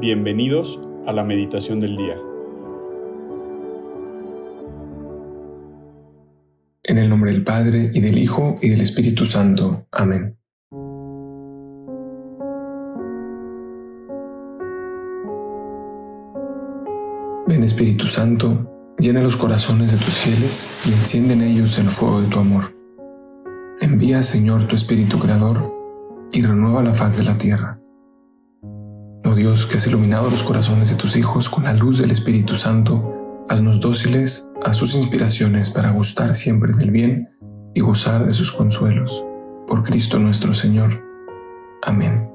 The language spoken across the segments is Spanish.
Bienvenidos a la meditación del día. En el nombre del Padre, y del Hijo, y del Espíritu Santo. Amén. Ven, Espíritu Santo, llena los corazones de tus fieles y enciende en ellos el fuego de tu amor. Envía, Señor, tu Espíritu Creador y renueva la faz de la tierra. Oh Dios, que has iluminado los corazones de tus hijos con la luz del Espíritu Santo, haznos dóciles a sus inspiraciones para gustar siempre del bien y gozar de sus consuelos. Por Cristo nuestro Señor. Amén.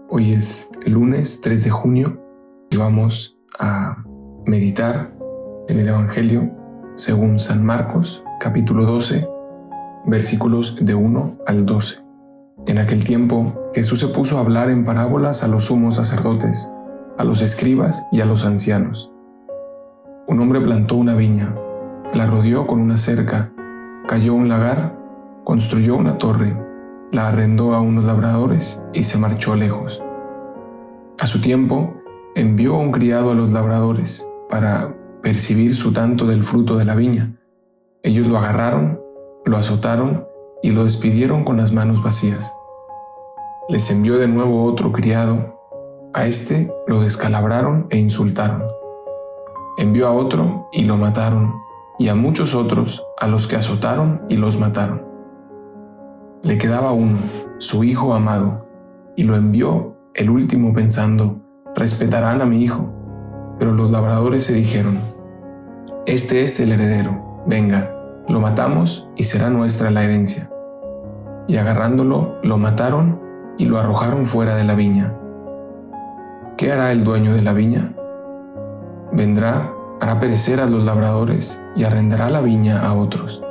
Hoy es el lunes 3 de junio y vamos a meditar en el Evangelio según San Marcos, capítulo 12, versículos de 1 al 12. En aquel tiempo, Jesús se puso a hablar en parábolas a los sumos sacerdotes, a los escribas y a los ancianos. Un hombre plantó una viña, la rodeó con una cerca, cayó un lagar, construyó una torre, la arrendó a unos labradores y se marchó lejos. A su tiempo, envió un criado a los labradores para percibir su tanto del fruto de la viña. Ellos lo agarraron, lo azotaron y lo despidieron con las manos vacías. Les envió de nuevo otro criado. A este lo descalabraron e insultaron. Envió a otro y lo mataron, y a muchos otros a los que azotaron y los mataron. Le quedaba uno, su hijo amado, y lo envió el último pensando: respetarán a mi hijo. Pero los labradores se dijeron: este es el heredero, venga, lo matamos y será nuestra la herencia. Y agarrándolo, lo mataron y lo arrojaron fuera de la viña. ¿Qué hará el dueño de la viña? Vendrá, hará perecer a los labradores y arrendará la viña a otros.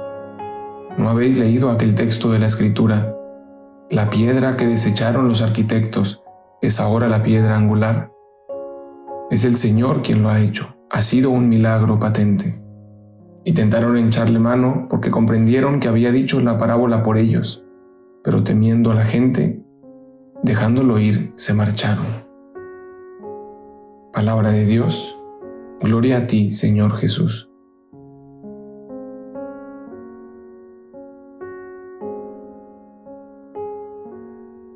¿No habéis leído aquel texto de la Escritura? La piedra que desecharon los arquitectos es ahora la piedra angular. Es el Señor quien lo ha hecho. Ha sido un milagro patente. Y tentaron echarle mano porque comprendieron que había dicho la parábola por ellos, pero temiendo a la gente, dejándolo ir, se marcharon. Palabra de Dios. Gloria a ti, Señor Jesús.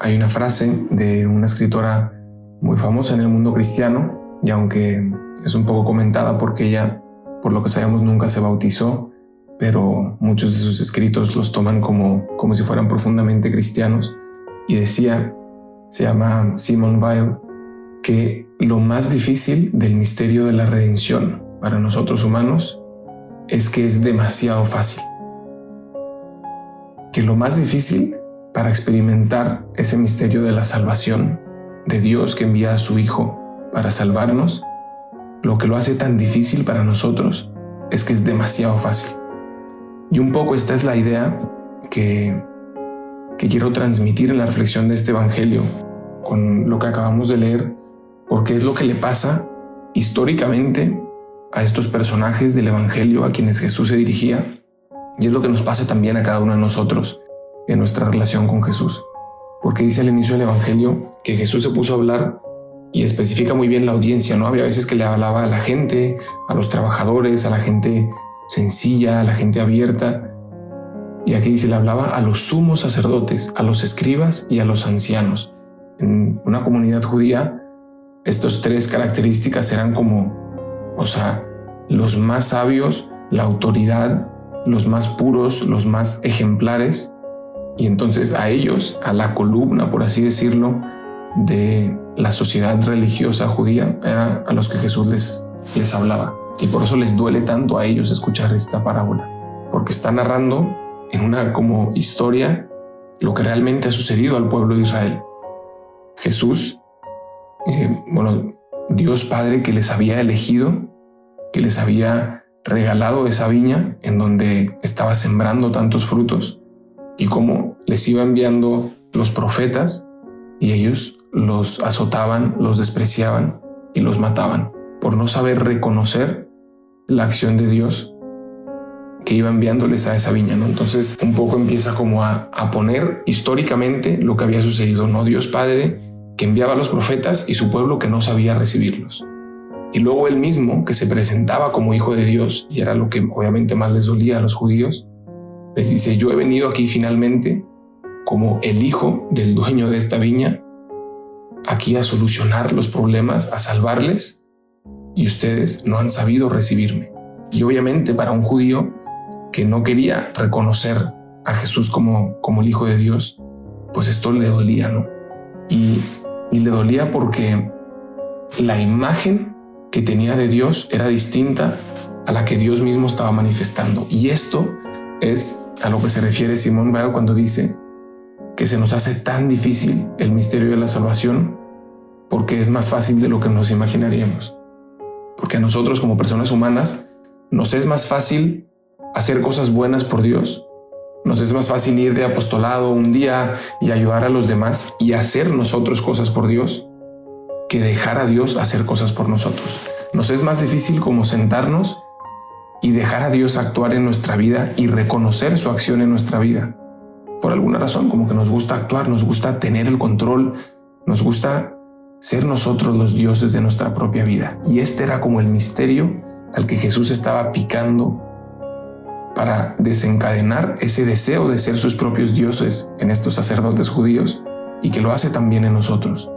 Hay una frase de una escritora muy famosa en el mundo cristiano, y aunque es un poco comentada porque ella, por lo que sabemos, nunca se bautizó, pero muchos de sus escritos los toman como si fueran profundamente cristianos, y decía, se llama Simone Weil, que lo más difícil del misterio de la redención para nosotros humanos es que es demasiado fácil. Que lo más difícil para experimentar ese misterio de la salvación, de Dios que envía a su Hijo para salvarnos, lo que lo hace tan difícil para nosotros es que es demasiado fácil. Y un poco esta es la idea que quiero transmitir en la reflexión de este Evangelio con lo que acabamos de leer, porque es lo que le pasa históricamente a estos personajes del Evangelio a quienes Jesús se dirigía, y es lo que nos pasa también a cada uno de nosotros en nuestra relación con Jesús. Porque dice al inicio del Evangelio que Jesús se puso a hablar y especifica muy bien la audiencia, ¿no? Había veces que le hablaba a la gente, a los trabajadores, a la gente sencilla, a la gente abierta. Y aquí dice, le hablaba a los sumos sacerdotes, a los escribas y a los ancianos. En una comunidad judía, estas tres características eran los más sabios, la autoridad, los más puros, los más ejemplares. Y entonces a ellos, a la columna, por así decirlo, de la sociedad religiosa judía, era a los que Jesús les hablaba. Y por eso les duele tanto a ellos escuchar esta parábola, porque está narrando en una como historia lo que realmente ha sucedido al pueblo de Israel. Jesús, Dios Padre que les había elegido, que les había regalado esa viña en donde estaba sembrando tantos frutos, y cómo les iba enviando los profetas y ellos los azotaban, los despreciaban y los mataban por no saber reconocer la acción de Dios que iba enviándoles a esa viña, ¿no? Entonces un poco empieza como a poner históricamente lo que había sucedido, ¿no? Dios Padre que enviaba a los profetas y su pueblo que no sabía recibirlos. Y luego él mismo, que se presentaba como hijo de Dios, y era lo que obviamente más les dolía a los judíos, les dice: yo he venido aquí finalmente como el hijo del dueño de esta viña, aquí a solucionar los problemas, a salvarles, y ustedes no han sabido recibirme. Y obviamente para un judío que no quería reconocer a Jesús como el hijo de Dios, pues esto le dolía, ¿no? Y le dolía porque la imagen que tenía de Dios era distinta a la que Dios mismo estaba manifestando. Y esto es a lo que se refiere Simón Weil cuando dice que se nos hace tan difícil el misterio de la salvación porque es más fácil de lo que nos imaginaríamos. Porque a nosotros como personas humanas nos es más fácil hacer cosas buenas por Dios. Nos es más fácil ir de apostolado un día y ayudar a los demás y hacer nosotros cosas por Dios que dejar a Dios hacer cosas por nosotros. Nos es más difícil como sentarnos y dejar a Dios actuar en nuestra vida y reconocer su acción en nuestra vida. Por alguna razón, como que nos gusta actuar, nos gusta tener el control, nos gusta ser nosotros los dioses de nuestra propia vida. Y este era como el misterio al que Jesús estaba picando para desencadenar ese deseo de ser sus propios dioses en estos sacerdotes judíos, y que lo hace también en nosotros.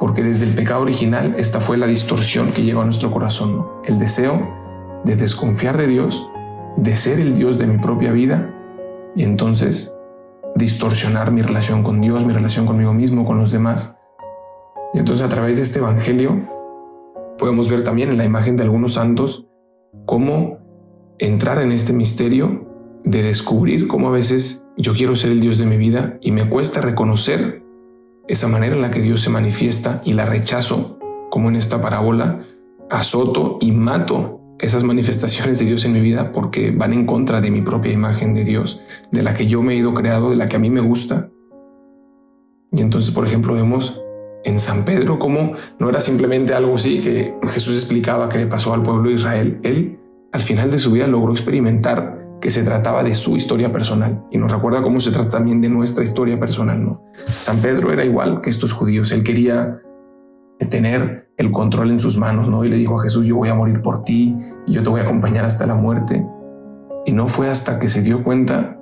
Porque desde el pecado original esta fue la distorsión que llegó a nuestro corazón, ¿no? El deseo de desconfiar de Dios, de ser el Dios de mi propia vida, y entonces distorsionar mi relación con Dios, mi relación conmigo mismo, con los demás. Y entonces a través de este evangelio podemos ver también en la imagen de algunos santos cómo entrar en este misterio de descubrir cómo a veces yo quiero ser el Dios de mi vida y me cuesta reconocer esa manera en la que Dios se manifiesta y la rechazo, como en esta parábola azoto y mato esas manifestaciones de Dios en mi vida porque van en contra de mi propia imagen de Dios, de la que yo me he ido creado, de la que a mí me gusta. Y entonces, por ejemplo, vemos en San Pedro cómo no era simplemente algo así que Jesús explicaba que le pasó al pueblo de Israel. Él, al final de su vida, logró experimentar que se trataba de su historia personal, y nos recuerda cómo se trata también de nuestra historia personal, ¿no? San Pedro era igual que estos judíos. Él quería tener el control en sus manos, ¿no? Y le dijo a Jesús: yo voy a morir por ti y yo te voy a acompañar hasta la muerte. Y no fue hasta que se dio cuenta,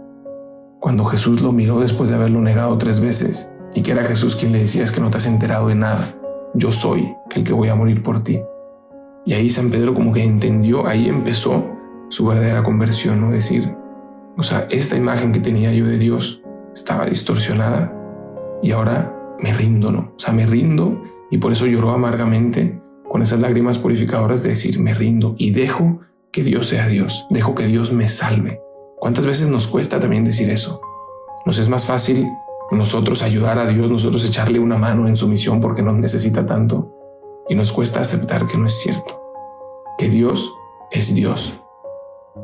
cuando Jesús lo miró después de haberlo negado 3 veces, y que era Jesús quien le decía: es que no te has enterado de nada, yo soy el que voy a morir por ti. Y ahí San Pedro como que entendió, ahí empezó su verdadera conversión, ¿no? Decir, o sea, esta imagen que tenía yo de Dios estaba distorsionada y ahora me rindo, ¿no? O sea, me rindo, y por eso lloró amargamente con esas lágrimas purificadoras de decir: me rindo y dejo que Dios sea Dios, dejo que Dios me salve. ¿Cuántas veces nos cuesta también decir eso? Nos es más fácil nosotros ayudar a Dios, nosotros echarle una mano en su misión porque nos necesita tanto, y nos cuesta aceptar que no es cierto, que Dios es Dios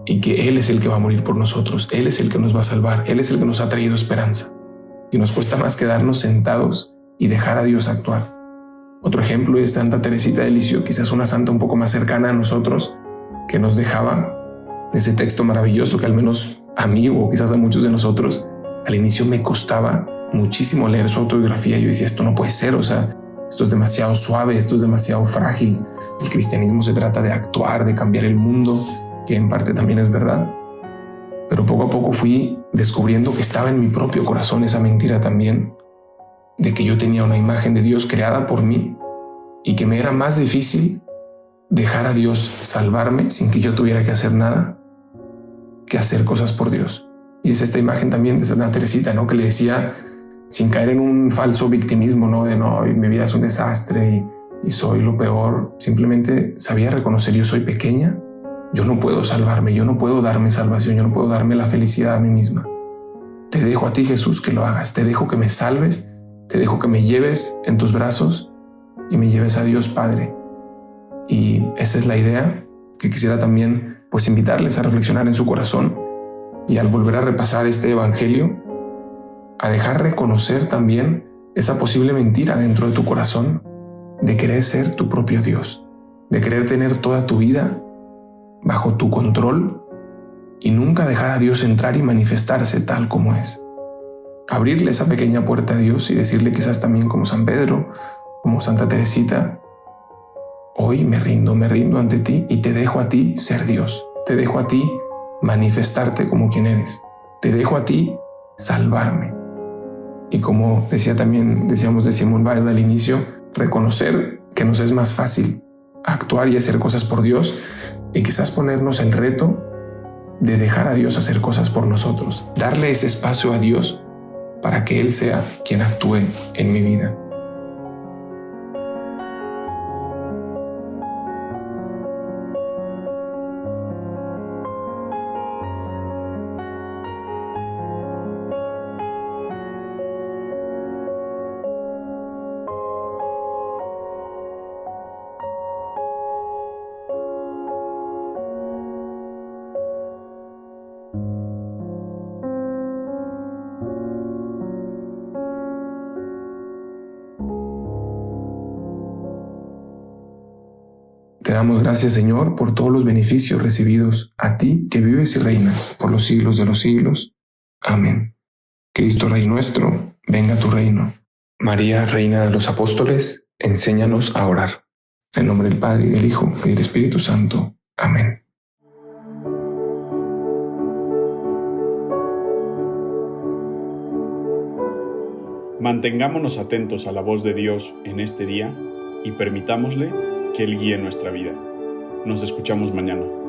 y que Él es el que va a morir por nosotros, Él es el que nos va a salvar, Él es el que nos ha traído esperanza, y nos cuesta más quedarnos sentados y dejar a Dios actuar. Otro ejemplo es Santa Teresita de Lisieux, quizás una santa un poco más cercana a nosotros, que nos dejaba ese texto maravilloso que al menos a mí o quizás a muchos de nosotros al inicio me costaba muchísimo leer su autobiografía. Yo decía: esto no puede ser, o sea, esto es demasiado suave, esto es demasiado frágil. El cristianismo se trata de actuar, de cambiar el mundo, que en parte también es verdad. Pero poco a poco fui descubriendo que estaba en mi propio corazón esa mentira también, de que yo tenía una imagen de Dios creada por mí y que me era más difícil dejar a Dios salvarme sin que yo tuviera que hacer nada, que hacer cosas por Dios. Y es esta imagen también de Santa Teresita, ¿no? Que le decía, sin caer en un falso victimismo, ¿no? De no, mi vida es un desastre y soy lo peor. Simplemente sabía reconocer: yo soy pequeña, yo no puedo salvarme, yo no puedo darme salvación, yo no puedo darme la felicidad a mí misma. Te dejo a ti, Jesús, que lo hagas. Te dejo que me salves, te dejo que me lleves en tus brazos y me lleves a Dios Padre. Y esa es la idea que quisiera también pues invitarles a reflexionar en su corazón, y al volver a repasar este evangelio, a dejar reconocer también esa posible mentira dentro de tu corazón de querer ser tu propio Dios, de querer tener toda tu vida bajo tu control y nunca dejar a Dios entrar y manifestarse tal como es. abrirle esa pequeña puerta a Dios y decirle, quizás también como San Pedro, como Santa Teresita: hoy me rindo ante ti y te dejo a ti ser Dios. Te dejo a ti manifestarte como quien eres. Te dejo a ti salvarme. Y como decíamos de Simone Weil al inicio, reconocer que nos es más fácil actuar y hacer cosas por Dios, y quizás ponernos el reto de dejar a Dios hacer cosas por nosotros, darle ese espacio a Dios para que Él sea quien actúe en mi vida. Te damos gracias, Señor, por todos los beneficios recibidos, a ti que vives y reinas por los siglos de los siglos. Amén. Cristo Rey nuestro, venga a tu reino. María, Reina de los Apóstoles, enséñanos a orar. En nombre del Padre, y del Hijo, y del Espíritu Santo. Amén. Mantengámonos atentos a la voz de Dios en este día y permitámosle que Él guíe nuestra vida. Nos escuchamos mañana.